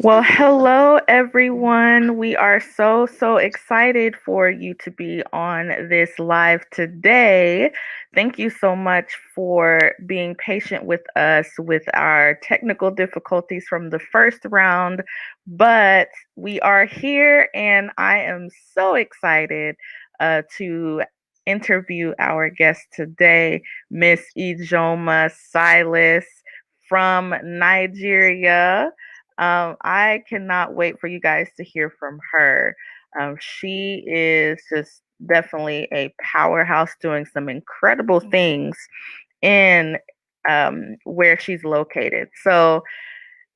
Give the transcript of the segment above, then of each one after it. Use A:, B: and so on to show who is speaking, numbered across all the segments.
A: Well, hello everyone. We are so excited for you to be on this live today. Thank you so much for being patient with us with our technical difficulties from the first round, but we are here and I am so excited to interview our guest today, Miss Ijeoma Silas from Nigeria. I cannot wait for you guys to hear from her. She is just definitely a powerhouse doing some incredible things in where she's located. So,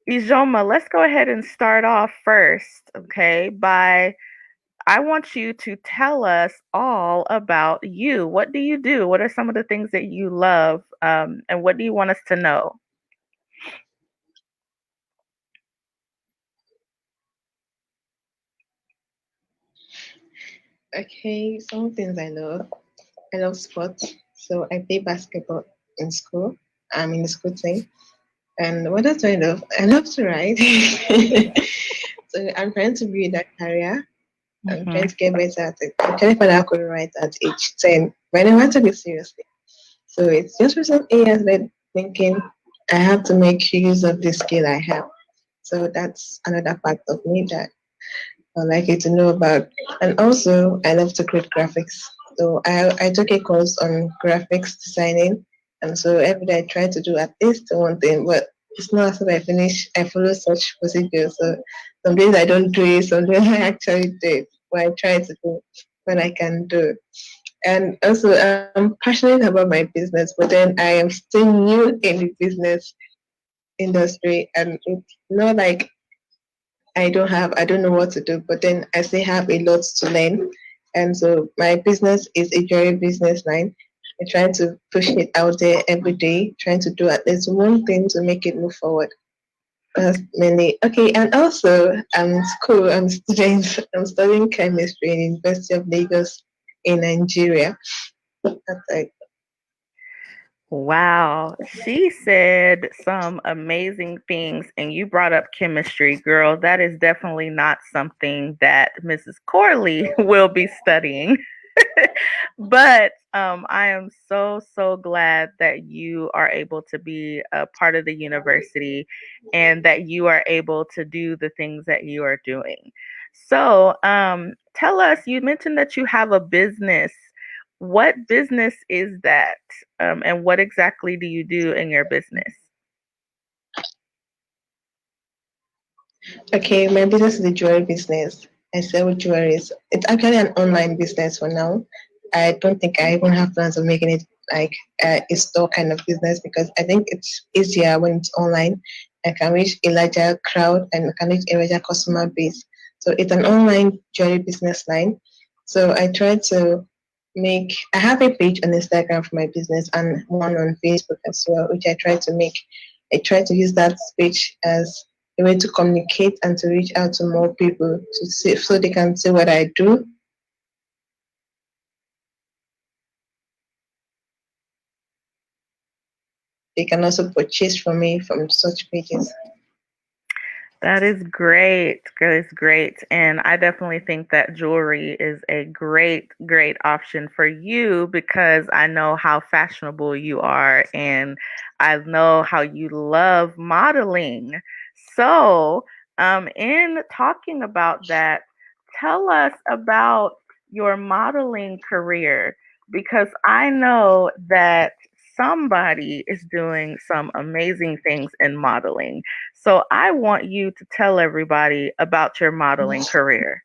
A: Ijoma, let's go ahead and start off first, okay? I want you to tell us all about you. What do you do? What are some of the things that you love? And what do you want us to know?
B: Okay, some things I love. I love sports. So I play basketball in school. I'm in the school team. And what else do I love? I love to write. So I'm trying to build that career. I'm trying
A: Hmm.
B: to get better at it. I'm trying to find out I could write at age 10. But I never took it seriously. So it's just recent years that thinking I have to make use of the skill I have. So that's another part of me that I'd like you to know about. And also, I love to create graphics. So I took a course on graphics designing. And so every day I try to do at least one thing, but it's not as if I finish, I follow such procedures. So some days I don't do it, some days I actually do it. But I try to do when I can do. And also, I'm passionate about my business, but then I am still new in the business industry. And it's not like I don't know what to do, but then I still have a lot to learn. And so my business is a jewelry business line. I try to push it out there every day, trying to do at least one thing to make it move forward. That's mainly okay. And also, I'm in school. I'm student. I'm studying chemistry in University of Lagos in Nigeria. That's like
A: Wow, she said some amazing things, and you brought up chemistry, girl. That is definitely not something that Mrs. Corley will be studying. But I am so glad that you are able to be a part of the university and that you are able to do the things that you are doing. So, tell us, you mentioned that you have a business. What business is that? And what exactly do you do in your business?
B: okay. My business is a jewelry business. I sell jewelries. It's actually an online business for now. I don't think I even have plans of making it like a store kind of business because I think it's easier when it's online. I can reach a larger crowd and I can reach a larger customer base. So it's an online jewelry business line. So I try to make, I have a page on Instagram for my business and one on Facebook as well, which I try to make. I try to use that page as a way to communicate and to reach out to more people to see so they can see what I do. They can also purchase from me from such pages.
A: That is great. That is great. And I definitely think that jewelry is a great option for you because I know how fashionable you are and I know how you love modeling. So, in talking about that, tell us about your modeling career because I know that somebody is doing some amazing things in modeling. So I want you to tell everybody about your modeling career.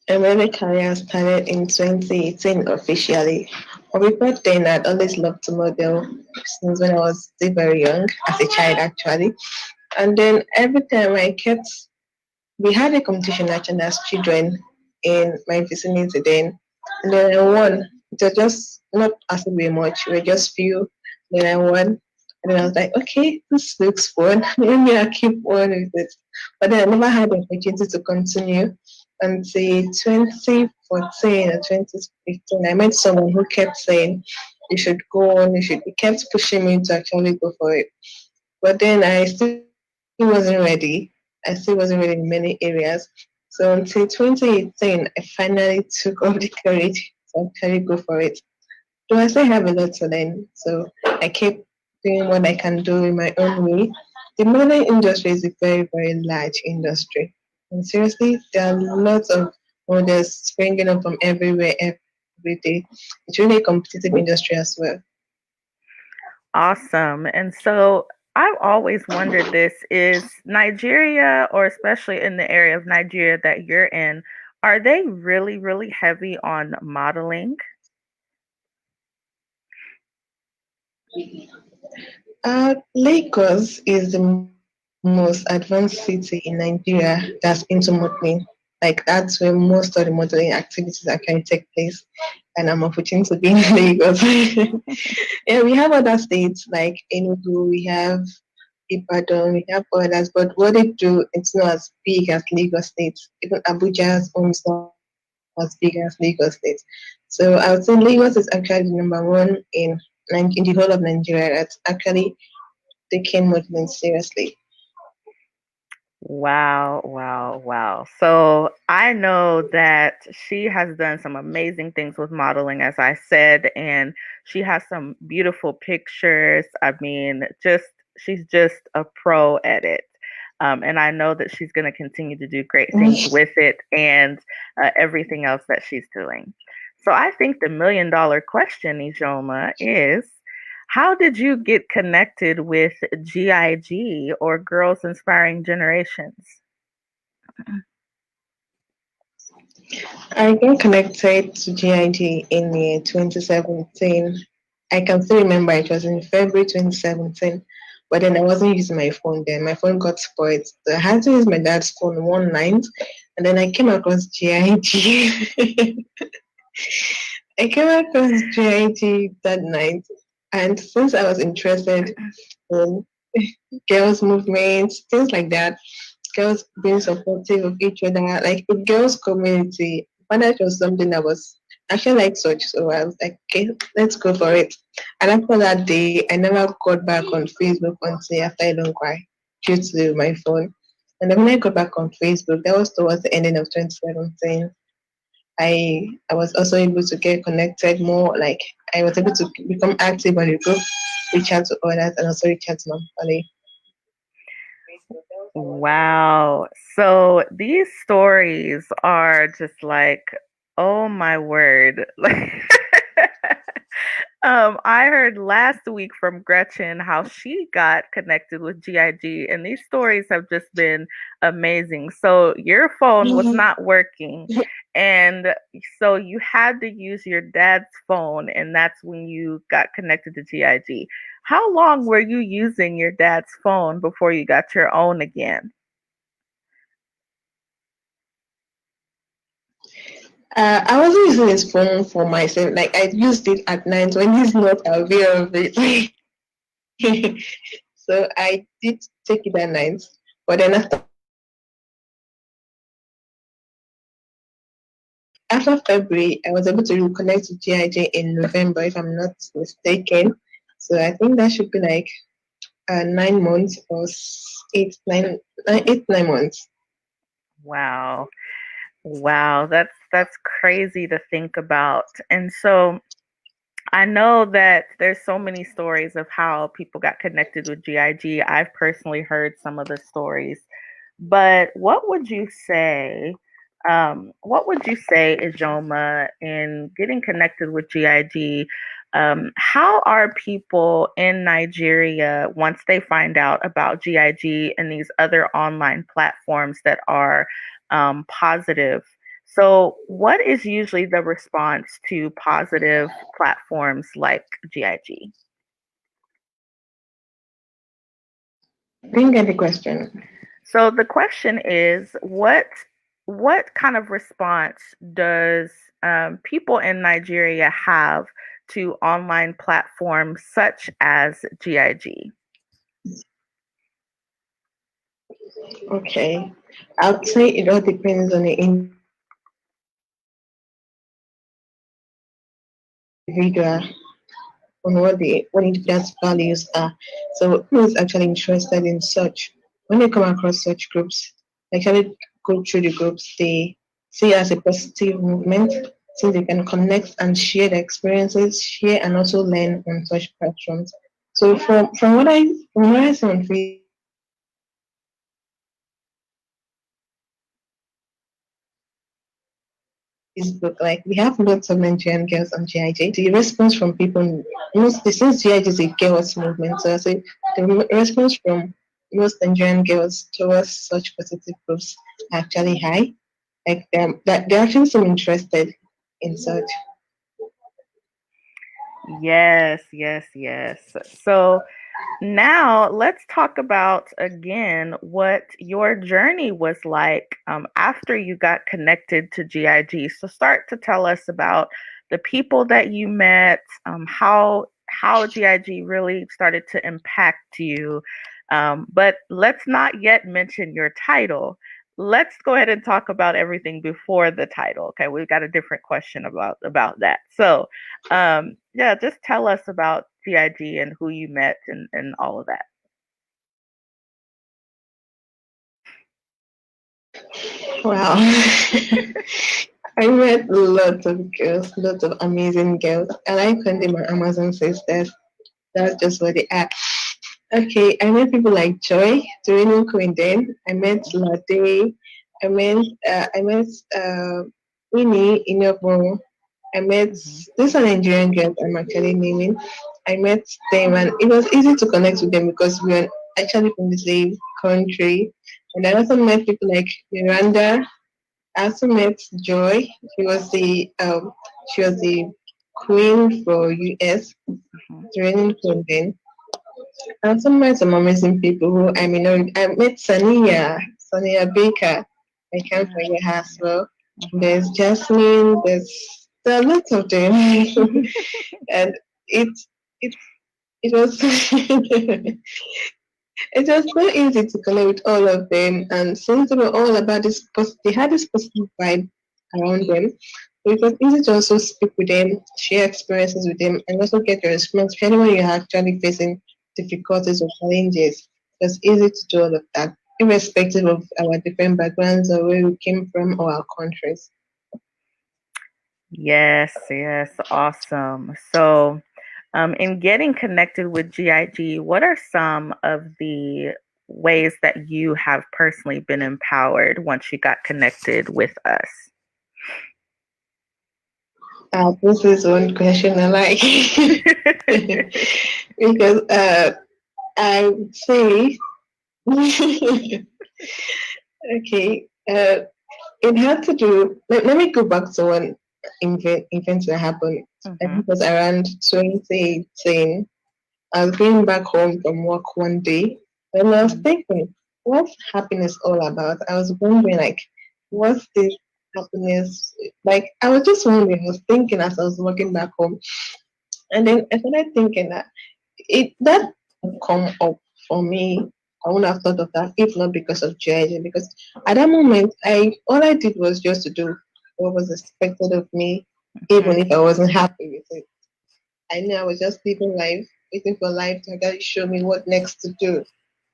B: And when my career started in 2018 officially, but before then, I'd always loved to model since when I was still very young, as a child actually. And then every time we had a competition actually as children in my vicinity then. And then I won. It was just not as we much, we were just few. Then I won. And then I was like, okay, this looks fun. Maybe I'll keep on with it. But then I never had the opportunity to continue until 2014 or 2015. I met someone who kept saying, You should go on. You should. He kept pushing me to actually go for it. But then I still wasn't ready. I still wasn't ready in many areas. So until 2018, I finally took all the courage to actually go for it. So I still have a lot to learn. So I kept doing what I can do in my own way. The modeling industry is a very, very large industry. And seriously, there are lots of models springing up from everywhere every day. It's really a competitive industry as well.
A: Awesome. And so I've always wondered this, is Nigeria, or especially in the area of Nigeria that you're in, are they really, really heavy on modeling?
B: Lagos is the most advanced city in Nigeria that's into modeling. Like that's where most of the modeling activities actually take place. And I'm opportunity to be in Lagos. Yeah, we have other states like Enugu, we have Ibadan, we have others, but what they do, it's not as big as Lagos State. Even Abuja's own is not as big as Lagos State. So I would say Lagos is actually the number one in the whole of Nigeria that's actually taking modeling seriously.
A: Wow, wow, wow. So I know that she has done some amazing things with modeling, as I said, and she has some beautiful pictures. I mean, she's just a pro at it. And I know that she's going to continue to do great things with it and everything else that she's doing. So I think the $1 million question, Ijoma, is how did you get connected with GIG, or Girls Inspiring Generations?
B: I got connected to GIG in year 2017. I can still remember it was in February 2017, but then I wasn't using my phone then. My phone got spoiled. So I had to use my dad's phone one night, and then I came across GIG. I came across GIG that night, and since I was interested in girls' movements, things like that, girls being supportive of each other, like the girls' community. But that was something that was actually like such. So I was like, okay, let's go for it. And after that day, I never got back on Facebook until after I don't cry due to my phone. And then when I got back on Facebook, that was towards the ending of 2017. I was also able to get connected more. Like I was able to become active on the group, reach out to others, and also reach out to my family.
A: Wow. So these stories are just like, oh my word. I heard last week from Gretchen how she got connected with GIG, and these stories have just been amazing. So your phone was not working, and so you had to use your dad's phone, and that's when you got connected to GIG. How long were you using your dad's phone before you got your own again?
B: I wasn't using his phone for myself. Like I used it at night when he's not aware of it. So I did take it at night. But then after February, I was able to reconnect to GIJ in November, if I'm not mistaken. So I think that should be like 9 months or 8, 9 months.
A: Wow. Wow, that's crazy to think about. And so I know that there's so many stories of how people got connected with GIG. I've personally heard some of the stories. But what would you say, Ijoma, in getting connected with GIG? How are people in Nigeria, once they find out about GIG and these other online platforms that are positive? So, what is usually the response to positive platforms like GIG?
B: Didn't get the question.
A: So the question is, what kind of response does people in Nigeria have to online platforms such as GIG?
B: Okay. I would say it all depends on the individual. on what individuals' values are. So who is actually interested in such? When they come across such groups, they actually go through the groups, they see it as a positive movement, since they can connect and share their experiences, share and also learn on such platforms. So from what I see on Facebook, like we have lots of Nigerian girls on GIG. So the response from people, most the since GIG is a girls' movement, so I say the response from most Nigerian girls towards such positive posts are actually high. Like that they actually seem interested in such.
A: Yes, yes, yes. So now, let's talk about again what your journey was like after you got connected to GIG. So, start to tell us about the people that you met, how GIG really started to impact you. But let's not yet mention your title. Let's go ahead and talk about everything before the title. Okay, we've got a different question about that. So, yeah, just tell us about CIG and who you met and all of that.
B: Wow. I met lots of girls, lots of amazing girls. I like when they my Amazon sisters. That's just what they are. Okay, I met people like Joy, Serena Quindin. I met Lade. I met Winnie Inobo. I met
A: Mhm.
B: these are Nigerian girls I'm actually naming. I met them and it was easy to connect with them because we were actually from the same country. And I also met people like Miranda. I also met Joy. She was the queen for US
A: Mhm.
B: training Queen. I also met some amazing people who I mean I met Sania Baker. I can't
A: Yeah.
B: forget her as well.
A: Mhm.
B: There's Jasmine, there are lots of them. And it it it was it was so easy to connect with all of them, and since they were all about they had this positive vibe around them. So it was easy to also speak with them, share experiences with them, and also get your response, especially when you're actually facing difficulties or challenges. It was easy to do all of that, irrespective of our different backgrounds or where we came from or our countries.
A: Yes, yes, awesome. So, in getting connected with GIG, what are some of the ways that you have personally been empowered once you got connected with us?
B: This is one question I like because I would say okay. It had to do. Let me go back to one event that happened. I think
A: Mhm.
B: it was around 2018. I was going back home from work one day, and I was
A: Mhm.
B: thinking, what's happiness all about? I was wondering, like, what's this happiness? Like, I was just wondering. I was thinking as I was walking back home, and then I started thinking that it that would come up for me. I wouldn't have thought of that if not because of judging. Because at that moment, I all I did was just to do what was expected of me, even
A: Mhm.
B: if I wasn't happy with it. I knew I was just living life, waiting for life to actually show me what next to do.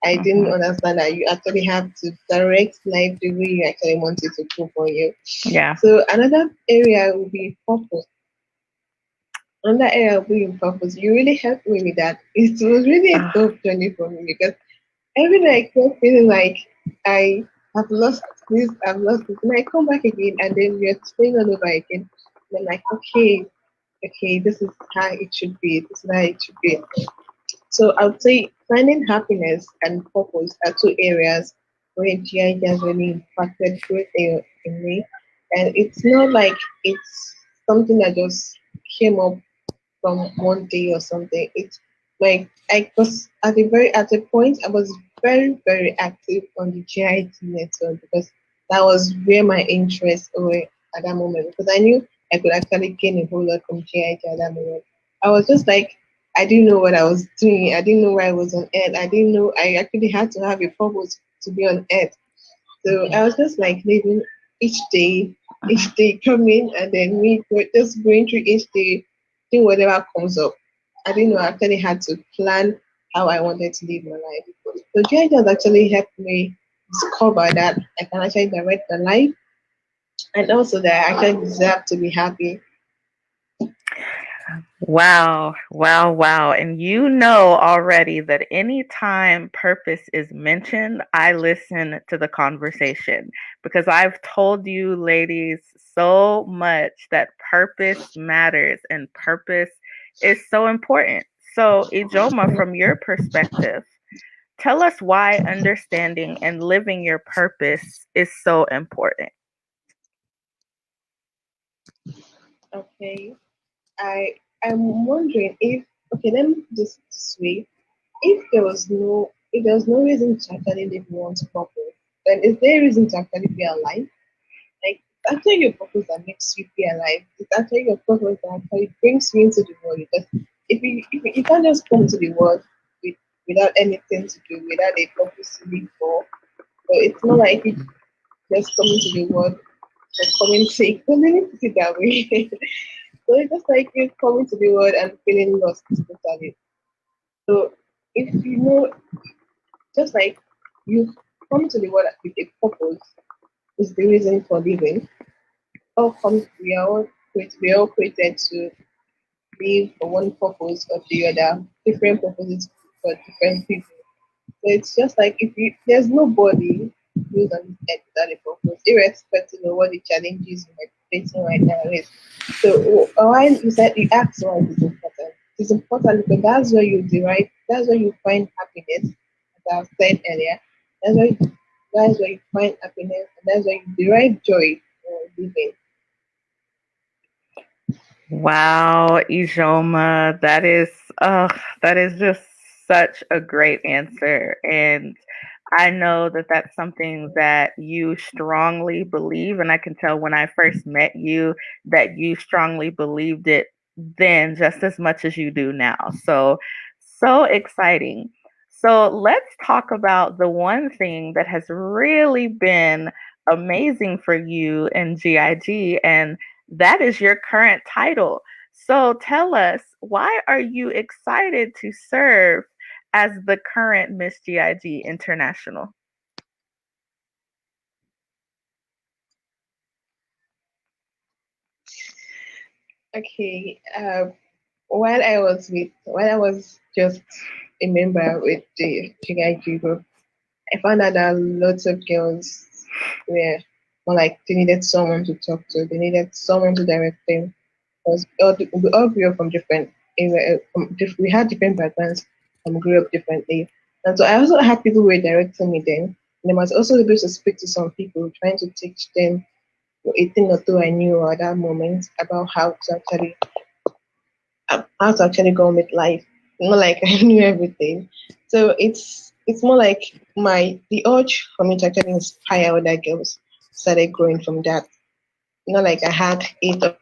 B: I didn't
A: Mhm.
B: understand that you actually have to direct life the way you actually want it to go for you.
A: Yeah.
B: So another area will be purpose. Another area will be in purpose. You really helped me with that. It was really a
A: Ah,
B: tough journey for me because every day I kept feeling like I have lost this, I've lost this. And I come back again and then you're staying all over again. And I'm like, okay, this is how it should be. This is how it should be. So I would say finding happiness and purpose are two areas where GI has really impacted greatly in me. And it's not like it's something that just came up from one day or something. It's like I was at a point I was very active on the GIT network because that was where my interests were at that moment because I knew I could actually gain a whole lot from GIT at that moment. I was just like I didn't know what I was doing. I didn't know why I was on earth. I didn't know I actually had to have a purpose to be on earth. So
A: mhm.
B: I was just like living
A: Mhm.
B: each day coming, and then me just going through each day, doing whatever comes up. I didn't know I actually had to plan how I wanted to live my life. So GI has actually helped me discover that I can actually direct the life and also that I actually deserve to be happy.
A: Wow, wow, wow. And you know already that anytime purpose is mentioned, I listen to the conversation because I've told you, ladies, so much that purpose matters and purpose is so important. So, Ijoma, from your perspective, tell us why understanding and living your purpose is so important.
B: Okay. I'm wondering if okay, let me put this way. If there was no reason to actually live one's purpose, then is there a reason to actually be alive? Like it's actually your purpose that makes you feel alive. It's actually your purpose that actually brings you into the world. Because if you can't just come to the world with, without anything to do, without a purpose to live for, so it's not like you just coming to the world for coming sake. So let me put it that way. So it's just like you coming to the world and feeling lost totally. So if you know, just like you come to the world with a purpose is the reason for living. We are all created to live for one purpose or the other, different purposes for different people. So it's just like if you there's nobody who's on this earth without a purpose, irrespective of what the challenges you might be facing right now is. So why you said you asked why it is important. It's important because that's where you find happiness, as I've said earlier. That's where that's where you find happiness and that's where you derive joy for living.
A: Wow, Ijoma, that is just such a great answer. And I know that that's something that you strongly believe. And I can tell when I first met you that you strongly believed it then just as much as you do now. So, so exciting. So, let's talk about the one thing that has really been amazing for you in GIG, and that is your current title. So, tell us, why are you excited to serve as the current Miss GIG International?
B: Okay. While I was just a member with the GIG group, I found out that lots of girls were more like they needed someone to talk to. They needed someone to direct them. Because we all grew up from different we had different backgrounds and grew up differently. And so I also had people who were directing me then. And I was also able to speak to some people, trying to teach them a thing or two I knew at that moment about how to actually go on with life. Not like I knew everything. So it's more like the urge for me to actually inspire other girls started growing from that. Not like I had eight or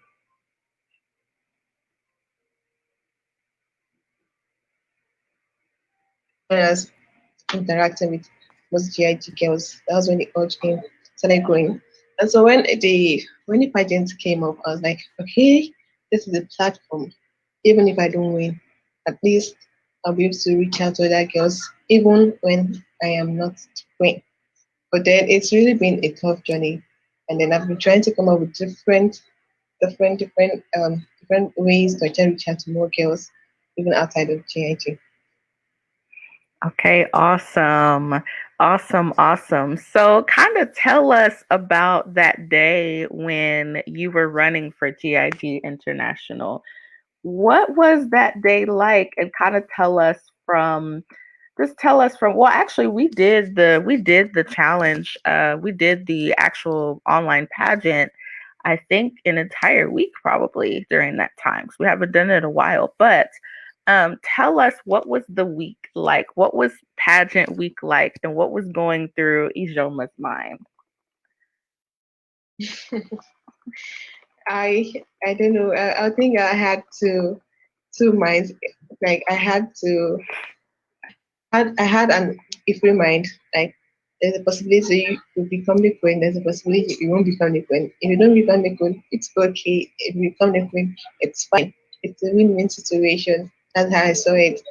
B: when I was interacting with most GIG girls, that was when the urge came started growing. And so when the pageant came up, I was like, okay, this is a platform. Even if I don't win, at least I'll be able to reach out to other girls, even when I am not winning. But then it's really been a tough journey. And then I've been trying to come up with different ways to try to reach out to more girls, even outside of GIG.
A: Okay, awesome. Awesome, awesome. So, kind of tell us about that day when you were running for GIG International. What was that day like? And kind of tell us from, well, actually we did the challenge. We did the actual online pageant, I think an entire week probably during that time, because we haven't done it in a while. But tell us, what was the week like? What was pageant week like, and what was going through Ijoma's mind?
B: I don't know. I think I had two minds. Like I had an if free mind. Like there's a possibility you will become the queen. There's a possibility you won't become the queen. If you don't become the queen, it's okay. If you become the queen, it's fine. It's a win-win situation. That's how I saw it.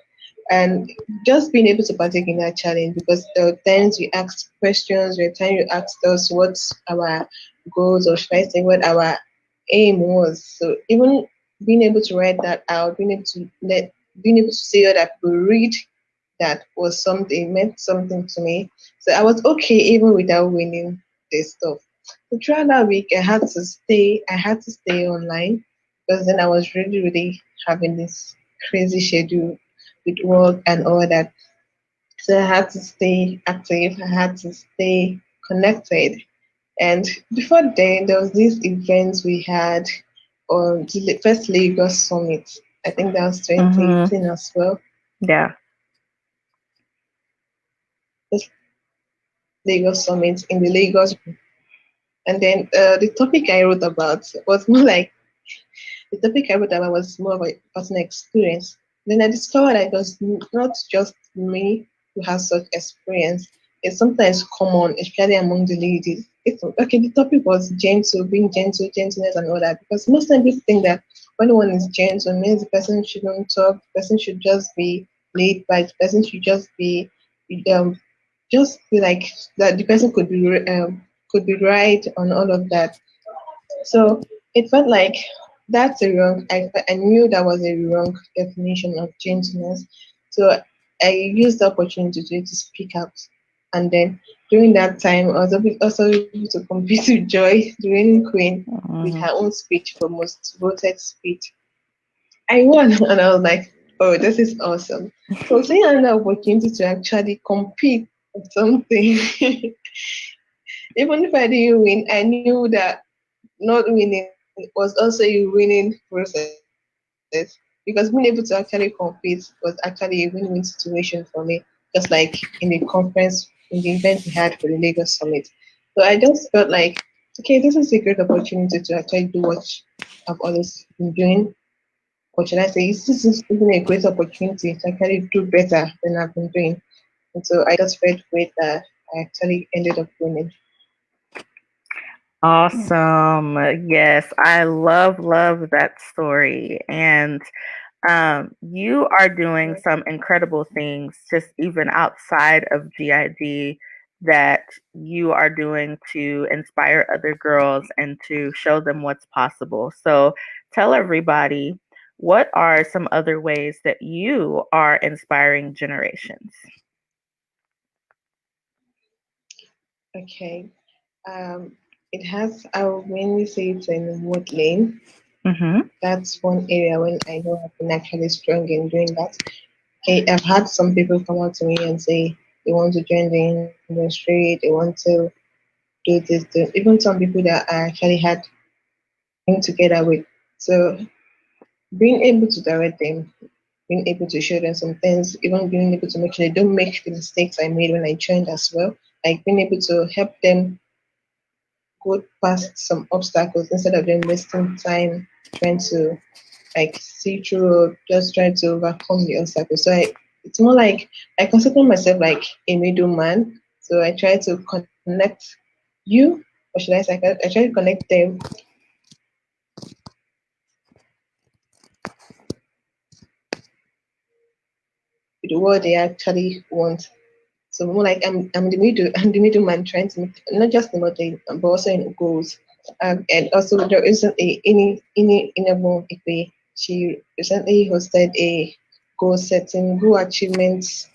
B: And just being able to partake in that challenge, because there were times you asked questions, there were times you asked us what our goals, or should I say what our aim was. So even being able to write that out, being able to see other people read that was something, meant something to me. So I was okay even without winning this stuff. So throughout that week I had to stay online, because then I was really, really having this crazy schedule with work and all that. So I had to stay active, I had to stay connected. And before then, there was this event we had on the first Lagos Summit. I think that was
A: Mhm.
B: 2018 as well.
A: Yeah.
B: This Lagos Summit in the Lagos. And then the topic I wrote about was more like the topic I wrote about was more of a personal experience. Then I discovered that it was not just me who has such experience. It's sometimes common, especially among the ladies. It's okay. The topic was gentle, being gentle, gentleness, and all that. Because most times people think that when one is gentle, means the person shouldn't talk, the person should just be laid back, the person should um, just be like that. The person could be right on all of that. So it felt like that's a wrong. I knew that was a wrong definition of gentleness. So I used the opportunity to speak out. And then during that time, I was also able to compete with Joy, the reigning queen, with her
A: Mhm.
B: own speech for most voted speech. I won, and I was like, oh, this is awesome. So seeing another opportunity to actually compete with something, even if I didn't win, I knew that not winning was also a winning process, because being able to actually compete was actually a win-win situation for me, just like in the conference, in the event we had for the Lagos Summit. So I just felt like, okay, this is a great opportunity to actually do what I've always been doing. What should I say? This is even a great opportunity to actually do better than I've been doing. And so I just felt great that I actually ended up winning.
A: Awesome. Yes, I love that story. And you are doing some incredible things just even outside of GID that you are doing to inspire other girls and to show them what's possible. So tell everybody, what are some other ways that you are inspiring generations?
B: Okay. It has, I would mainly say it's in wood lane.
A: Mhm.
B: That's one area when I know I've been actually strong in doing that. Okay, I've had some people come up to me and say they want to join the industry, they want to do this, even some people that I actually had been together with. So being able to direct them, being able to show them some things, even being able to make sure they don't make the mistakes I made when I joined as well. Like being able to help them go past some obstacles instead of them wasting time trying to like see through or just trying to overcome the obstacles. It's more like I consider myself like a middleman. So I try to connect you, or should I say, I try to connect them with what they actually want. So more like I'm the I'm the middleman trying to make not just the model but also in goals. And also there isn't any Inebo Ipe. She recently hosted a goal achievements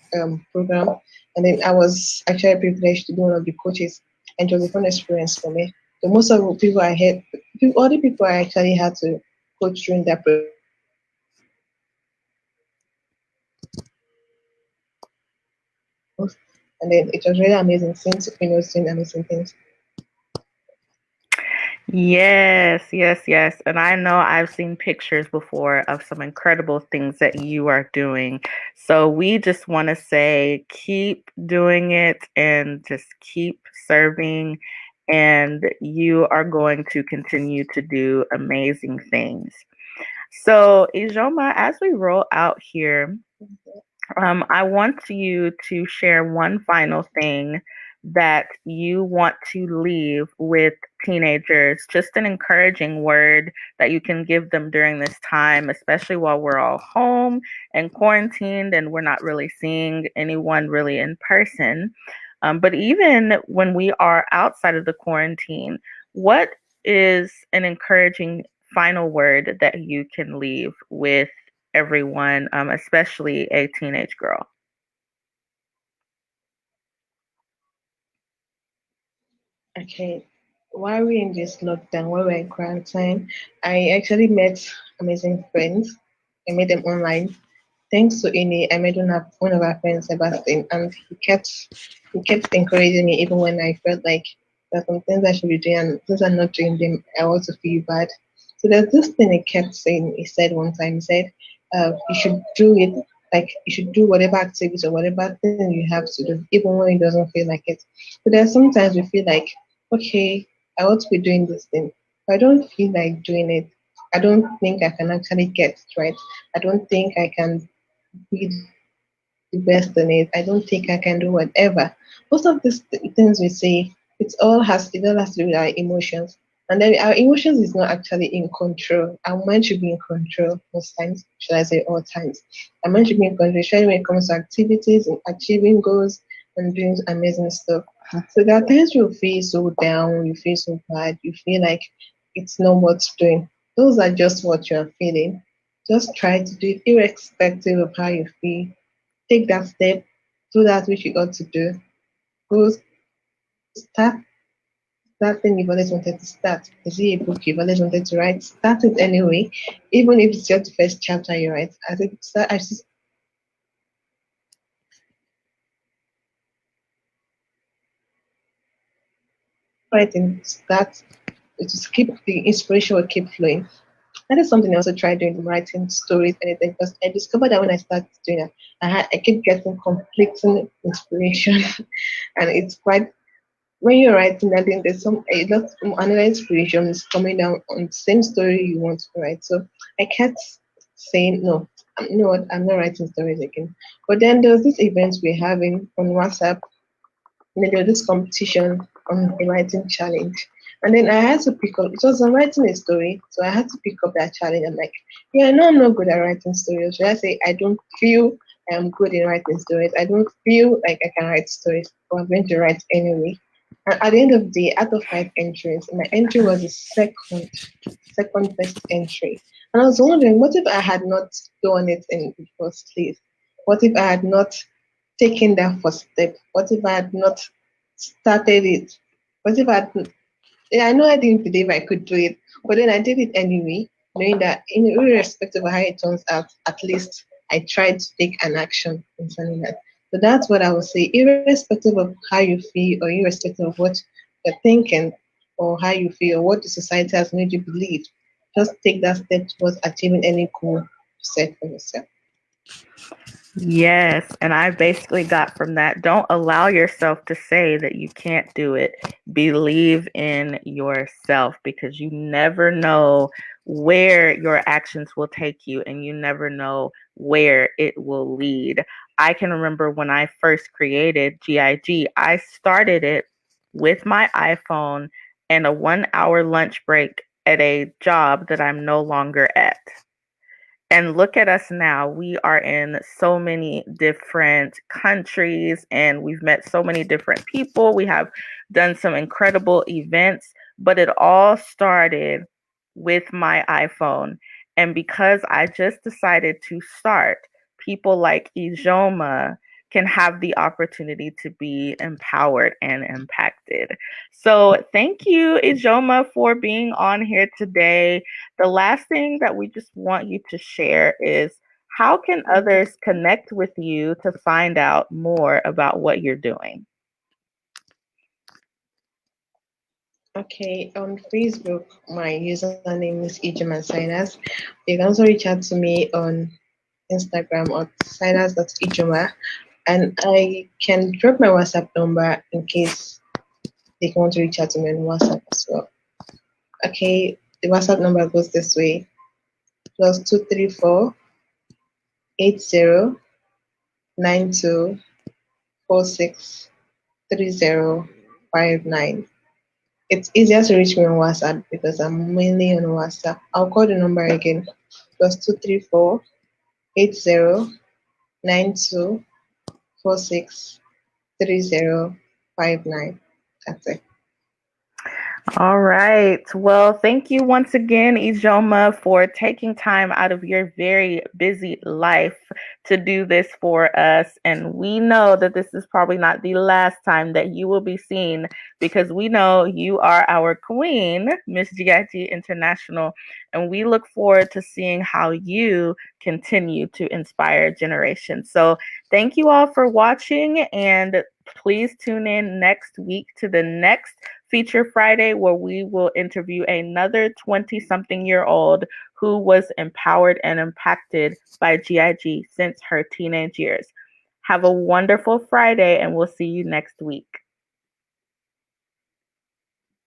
B: program, and then I was actually privileged to be one of the coaches, and it was a fun experience for me. So most of the people I had, all the people I actually had to coach during that program, they were all and then it was really amazing since doing amazing things.
A: Yes. And I know I've seen pictures before of some incredible things that you are doing. So we just want to say keep doing it and just keep serving. And you are going to continue to do amazing things. So, Ijoma, as we roll out here, I want you to share one final thing that you want to leave with teenagers, just an encouraging word that you can give them during this time, especially while we're all home and quarantined and we're not really seeing anyone really in person. But even when we are outside of the quarantine, what is an encouraging final word that you can leave with everyone, especially a teenage girl?
B: Okay. While we're in this lockdown, while we're in quarantine, I actually met amazing friends. I met them online. Thanks to Ini, I met one of our friends, Sebastian, and he kept encouraging me even when I felt like there's some things I should be doing, and since I'm not doing them, I also feel bad. So there's this thing he kept saying. He said one time, he said, "You should do it. Like you should do whatever activity or whatever thing you have to do, even when it doesn't feel like it." So there's sometimes we feel like, okay, I want to be doing this thing, but I don't feel like doing it. I don't think I can actually get it right. I don't think I can be the best in it. I don't think I can do whatever. Most of these things we say, it all has to do with our emotions. And then our emotions is not actually in control. Our mind should be in control most times, should I say all times. Our mind should be in control, especially when it comes to activities and achieving goals and doing amazing stuff. So there are times you feel so down, you feel so bad, you feel like it's not worth doing. Those are just what you're feeling. Just try to do it irrespective of how you feel. Take that step, do that which you ought to do. Go start that thing you've always wanted to start. Is it a book you've always wanted to write? Start it anyway, even if it's just the first chapter you write. I think start. I just writing. Start. Just keep the inspiration will keep flowing. That is something I also tried doing, writing stories, anything. Because I discovered that when I started doing it, I keep getting conflicting inspiration, and it's quite when you're writing, I think there's some a lot another inspiration is coming down on the same story you want to write. So I kept saying no. You know what? I'm not writing stories again. But then there was this event we're having on WhatsApp, and then there was this competition on a writing challenge. And then I had to pick up, it was on writing a story, so I had to pick up that challenge. I'm like, yeah, I know I'm not good at writing stories. Should I say I don't feel I'm good in writing stories? I don't feel like I can write stories, but I'm going to write anyway. And at the end of the day, out of 5 entries, my entry was the second best entry. And I was wondering, what if I had not done it in the first place? What if I had not taken that first step? What if I had not started it? What if I had, yeah, I know I didn't believe I could do it, but then I did it anyway, knowing that irrespective of how it turns out, at least I tried to take an action concerning that. So that's what I would say, irrespective of how you feel or irrespective of what you're thinking or how you feel or what the society has made you believe, just take that step towards achieving any goal you set for yourself.
A: Yes, and I basically got from that, don't allow yourself to say that you can't do it. Believe in yourself because you never know where your actions will take you and you never know where it will lead. I can remember when I first created GIG, I started it with my iPhone and a 1 hour lunch break at a job that I'm no longer at. And look at us now. We are in so many different countries and we've met so many different people. We have done some incredible events, but it all started with my iPhone. And because I just decided to start, people like Ijeoma can have the opportunity to be empowered and impacted. So, thank you, Ijeoma, for being on here today. The last thing that we just want you to share is how can others connect with you to find out more about what you're doing?
B: Okay, on Facebook, my username is Ijeoma Silas. You can also reach out to me on Instagram at silas.ijoma, and I can drop my WhatsApp number in case they want to reach out to me on WhatsApp as well. Okay, the WhatsApp number goes this way: +234 80 92 46 3059. It's easier to reach me on WhatsApp because I'm mainly on WhatsApp. I'll call the number again. +234-8092-463059. That's it.
A: All right. Well, thank you once again, Ijeoma, for taking time out of your very busy life to do this for us. And we know that this is probably not the last time that you will be seen because we know you are our queen, Miss GIG International. And we look forward to seeing how you continue to inspire generations. So thank you all for watching, and please tune in next week to the next Feature Friday, where we will interview another 20 something year old who was empowered and impacted by GIG since her teenage years. Have a wonderful Friday, and we'll see you next week.